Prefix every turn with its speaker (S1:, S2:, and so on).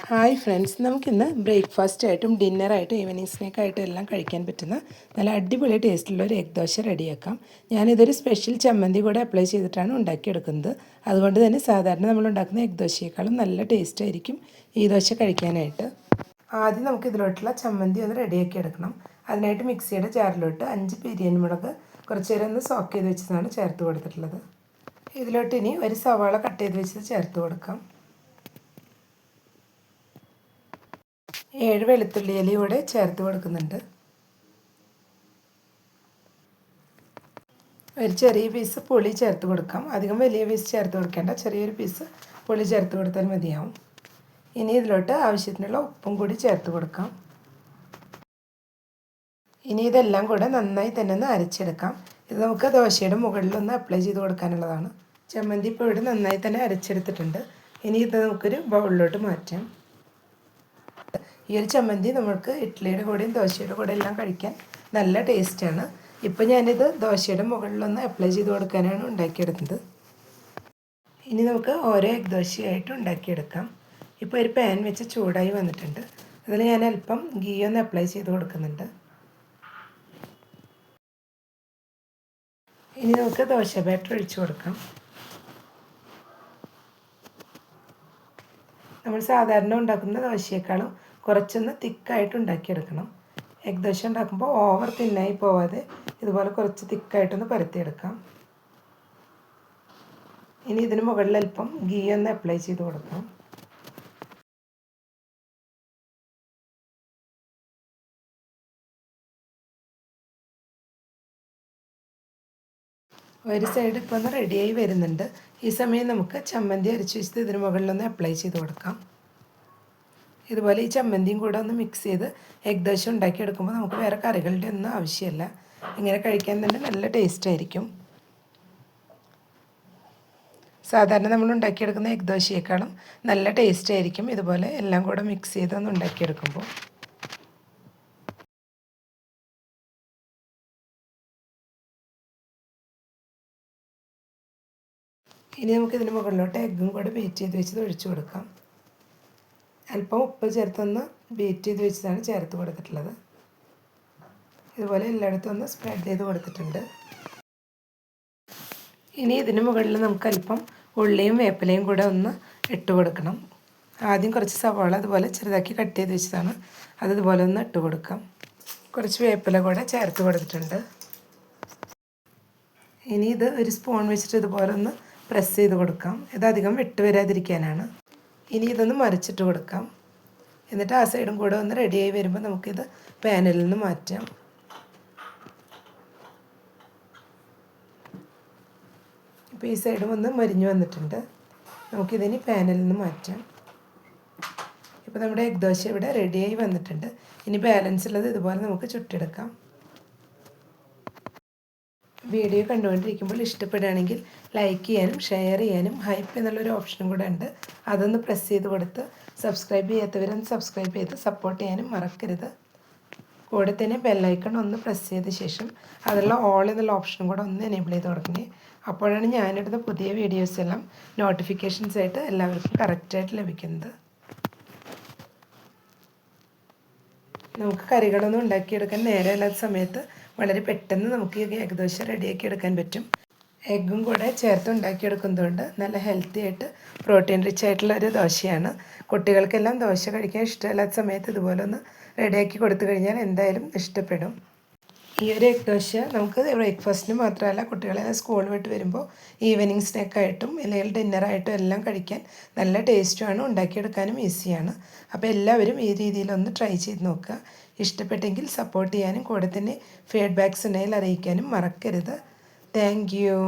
S1: Hi friends, നമുക്കിന്ന് breakfast ആയിട്ടും ഡിന്നറായിട്ടും evening സ്നാക്കായിട്ടും എല്ലാം കഴിക്കാൻ പറ്റുന്ന നല്ല അടിപൊളി ടേസ്റ്റുള്ള ഒരു എഗ് ദോശ റെഡിയാക്കാം. ഞാനിതൊരു സ്പെഷ്യൽ ചമ്മന്തി കൂടെ അപ്ലൈ ചെയ്തിട്ടാണ് ഉണ്ടാക്കിയെടുക്കുന്നത്. അതുകൊണ്ട് തന്നെ സാധാരണ നമ്മൾ ഉണ്ടാക്കുന്ന എഗ് ദോശയേക്കാളും നല്ല ടേസ്റ്റ് ആയിരിക്കും ഈ ദോശ കഴിക്കാനായിട്ട്. ആദ്യം നമുക്ക് ഇതിലോട്ടുള്ള ചമ്മന്തി ഒന്ന് റെഡിയാക്കി എടുക്കണം. അതിനായിട്ട് മിക്സിയുടെ ജാറിലോട്ട് 5 പിരിയൻ മുളക് കുറച്ച് നേരം ഒന്ന് സോക്ക് ചെയ്ത് വെച്ചതാണ് ചേർത്ത് കൊടുത്തിട്ടുള്ളത്. ഇതിലോട്ട് ഇനി ഒരു സവാള കട്ട് ചെയ്ത് വെച്ചത് ചേർത്ത് കൊടുക്കാം. 7 വെളുത്തുള്ളി ഇല കൂടെ ചേർത്ത് കൊടുക്കുന്നുണ്ട്. ഒരു ചെറിയ പീസ് പുളി ചേർത്ത് കൊടുക്കാം. അധികം വലിയ പീസ് ചേർത്ത് കൊടുക്കേണ്ട, ചെറിയൊരു പീസ് പുളി ചേർത്ത് കൊടുത്താൽ മതിയാവും. ഇനി ഇതിലോട്ട് ആവശ്യത്തിനുള്ള ഉപ്പും കൂടി ചേർത്ത് കൊടുക്കാം. ഇനി ഇതെല്ലാം കൂടെ നന്നായി തന്നെ ഒന്ന് അരച്ചെടുക്കാം. ഇത് നമുക്ക് ദോശയുടെ മുകളിലൊന്ന് അപ്ലൈ ചെയ്ത് കൊടുക്കാനുള്ളതാണ്. ചമ്മന്തി ഇപ്പോൾ ഇവിടെ നന്നായി തന്നെ അരച്ചെടുത്തിട്ടുണ്ട്. ഇനി ഇത് നമുക്കൊരു ബൗളിലോട്ട് മാറ്റാം. ഈ ഒരു ചമ്മന്തി നമുക്ക് ഇഡ്ഡലിയുടെ കൂടെയും ദോശയുടെ കൂടെ എല്ലാം കഴിക്കാൻ നല്ല ടേസ്റ്റാണ്. ഇപ്പോൾ ഞാനിത് ദോശയുടെ മുകളിലൊന്ന് അപ്ലൈ ചെയ്ത് കൊടുക്കാനാണ് ഉണ്ടാക്കിയെടുക്കുന്നത്. ഇനി നമുക്ക് ഓരോ എഗ് ദോശയായിട്ട് ഉണ്ടാക്കിയെടുക്കാം. ഇപ്പോൾ ഒരു പാൻ വെച്ച് ചൂടായി വന്നിട്ടുണ്ട്. അതിൽ ഞാൻ അല്പം ഗീ ഒന്ന് അപ്ലൈ ചെയ്ത് കൊടുക്കുന്നുണ്ട്. ഇനി നമുക്ക് ദോശ ബാറ്റർ ഒഴിച്ച് കൊടുക്കാം. നമ്മൾ സാധാരണ ഉണ്ടാക്കുന്ന ദോശയേക്കാളും കുറച്ചൊന്ന് തിക്കായിട്ട് ഉണ്ടാക്കിയെടുക്കണം. എഗ് ദോശ ഉണ്ടാക്കുമ്പോൾ ഓവർ തിന്നായി പോവാതെ ഇതുപോലെ കുറച്ച് തിക്കായിട്ടൊന്ന് പരത്തിയെടുക്കാം. ഇനി ഇതിന് മുകളിൽ അല്പം ഗീ ഒന്ന് അപ്ലൈ ചെയ്ത് കൊടുക്കാം. ഒരു സൈഡ് ഇപ്പോൾ ഒന്ന് റെഡിയായി വരുന്നുണ്ട്. ഈ സമയം നമുക്ക് ചമ്മന്തി അരച്ച് വെച്ചത് ഇതിന് മുകളിലൊന്ന് അപ്ലൈ ചെയ്ത് കൊടുക്കാം. ഇതുപോലെ ഈ ചമ്മന്തിയും കൂടെ ഒന്ന് മിക്സ് ചെയ്ത് എഗ് ദോശ ഉണ്ടാക്കിയെടുക്കുമ്പോൾ നമുക്ക് വേറെ കറികളുടെ ഒന്നും ആവശ്യമില്ല. ഇങ്ങനെ കഴിക്കാൻ തന്നെ നല്ല ടേസ്റ്റ് ആയിരിക്കും. സാധാരണ നമ്മൾ ഉണ്ടാക്കിയെടുക്കുന്ന എഗ് ദോശയേക്കാളും നല്ല ടേസ്റ്റ് ആയിരിക്കും ഇതുപോലെ എല്ലാം കൂടെ മിക്സ് ചെയ്തൊന്ന് ഉണ്ടാക്കിയെടുക്കുമ്പോൾ. ഇനി നമുക്കിതിന് മുകളിലോട്ട് എഗ്ഗും കൂടെ ബീറ്റ് ചെയ്ത് വെച്ചത് ഒഴിച്ചു കൊടുക്കാം. അല്പം ഉപ്പ് ചേർത്തൊന്ന് ബീറ്റ് ചെയ്ത് വെച്ചതാണ് ചേർത്ത് കൊടുത്തിട്ടുള്ളത്. ഇതുപോലെ എല്ലായിടത്തും ഒന്ന് സ്പ്രെഡ് ചെയ്ത് കൊടുത്തിട്ടുണ്ട്. ഇനി ഇതിന് മുകളിൽ നമുക്ക് അല്പം ഉള്ളിയും വേപ്പിലയും കൂടെ ഒന്ന് ഇട്ട് കൊടുക്കണം. ആദ്യം കുറച്ച് സവാള അതുപോലെ ചെറുതാക്കി കട്ട് ചെയ്ത് വെച്ചതാണ്, അതുപോലെ ഒന്ന് ഇട്ട് കൊടുക്കാം. കുറച്ച് വേപ്പില കൂടെ ചേർത്ത് കൊടുത്തിട്ടുണ്ട്. ഇനി ഇത് ഒരു സ്പൂൺ വെച്ചിട്ട് ഇതുപോലെ ഒന്ന് പ്രസ് ചെയ്ത് കൊടുക്കാം. ഇതധികം വിട്ട് വരാതിരിക്കാനാണ്. ഇനി ഇതൊന്ന് മറിച്ചിട്ട് കൊടുക്കാം. എന്നിട്ട് ആ സൈഡും കൂടെ ഒന്ന് റെഡിയായി വരുമ്പോൾ നമുക്കിത് പാനിൽ നിന്ന് മാറ്റാം. ഇപ്പോൾ ഈ സൈഡും ഒന്ന് മരിഞ്ഞു വന്നിട്ടുണ്ട്. നമുക്കിതിനി പാനിൽ നിന്ന് മാറ്റാം. ഇപ്പോൾ നമ്മുടെ എഗ് ദോശ ഇവിടെ റെഡിയായി വന്നിട്ടുണ്ട്. ഇനി ബാലൻസ് ഉള്ളത് ഇതുപോലെ നമുക്ക് ചുട്ടെടുക്കാം. വീഡിയോ കണ്ടുകൊണ്ടിരിക്കുമ്പോൾ ഇഷ്ടപ്പെടുകയാണെങ്കിൽ ലൈക്ക് ചെയ്യാനും ഷെയർ ചെയ്യാനും ഹൈപ്പ് എന്നുള്ളൊരു ഓപ്ഷനും കൂടെ ഉണ്ട്. അതൊന്ന് പ്രസ് ചെയ്ത് കൊടുത്ത് സബ്സ്ക്രൈബ് ചെയ്യാത്തവരൊന്ന് സബ്സ്ക്രൈബ് ചെയ്ത് സപ്പോർട്ട് ചെയ്യാനും മറക്കരുത്. കൂടെ തന്നെ ബെല്ലൈക്കൺ ഒന്ന് പ്രസ് ചെയ്ത ശേഷം അതിലുള്ള ഓൾ എന്നുള്ള ഓപ്ഷനും കൂടെ ഒന്ന് എനേബിൾ ചെയ്ത് കൊടുക്കണേ. അപ്പോഴാണ് ഞാനിടുന്ന പുതിയ വീഡിയോസ് എല്ലാം നോട്ടിഫിക്കേഷൻസ് ആയിട്ട് എല്ലാവർക്കും കറക്റ്റായിട്ട് ലഭിക്കുന്നത്. നമുക്ക് കറികളൊന്നും ഉണ്ടാക്കിയെടുക്കാൻ നേരമില്ലാത്ത സമയത്ത് വളരെ പെട്ടെന്ന് നമുക്ക് ഈ എഗ് ദോശ റെഡിയാക്കി എടുക്കാൻ പറ്റും. എഗ്ഗും കൂടെ ചേർത്ത് ഉണ്ടാക്കിയെടുക്കുന്നതുകൊണ്ട് നല്ല ഹെൽത്തി ആയിട്ട് പ്രോട്ടീൻ റിച്ച് ആയിട്ടുള്ള ഒരു ദോശയാണ്. കുട്ടികൾക്കെല്ലാം ദോശ കഴിക്കാൻ ഇഷ്ടമില്ലാത്ത സമയത്ത് ഇതുപോലെ ഒന്ന് റെഡിയാക്കി കൊടുത്തു കഴിഞ്ഞാൽ എന്തായാലും ഇഷ്ടപ്പെടും. ഈ ഒരു എഗ് ദോശ നമുക്ക് ബ്രേക്ക്ഫാസ്റ്റിന് മാത്രമല്ല, കുട്ടികളെല്ലാം സ്കൂൾ വിട്ട് വരുമ്പോൾ ഈവനിങ് സ്നാക്കായിട്ടും അല്ലെങ്കിൽ ഡിന്നറായിട്ടും എല്ലാം കഴിക്കാൻ നല്ല ടേസ്റ്റുമാണ്, ഉണ്ടാക്കിയെടുക്കാനും ഈസിയാണ്. അപ്പോൾ എല്ലാവരും ഈ രീതിയിലൊന്ന് ട്രൈ ചെയ്ത് നോക്കുക. ഇഷ്ടപ്പെട്ടെങ്കിൽ സപ്പോർട്ട് ചെയ്യാനും കൂടെ തന്നെ ഫീഡ്ബാക്ക്സ് ഉണ്ടെങ്കിൽ അറിയിക്കാനും മറക്കരുത്. Thank you.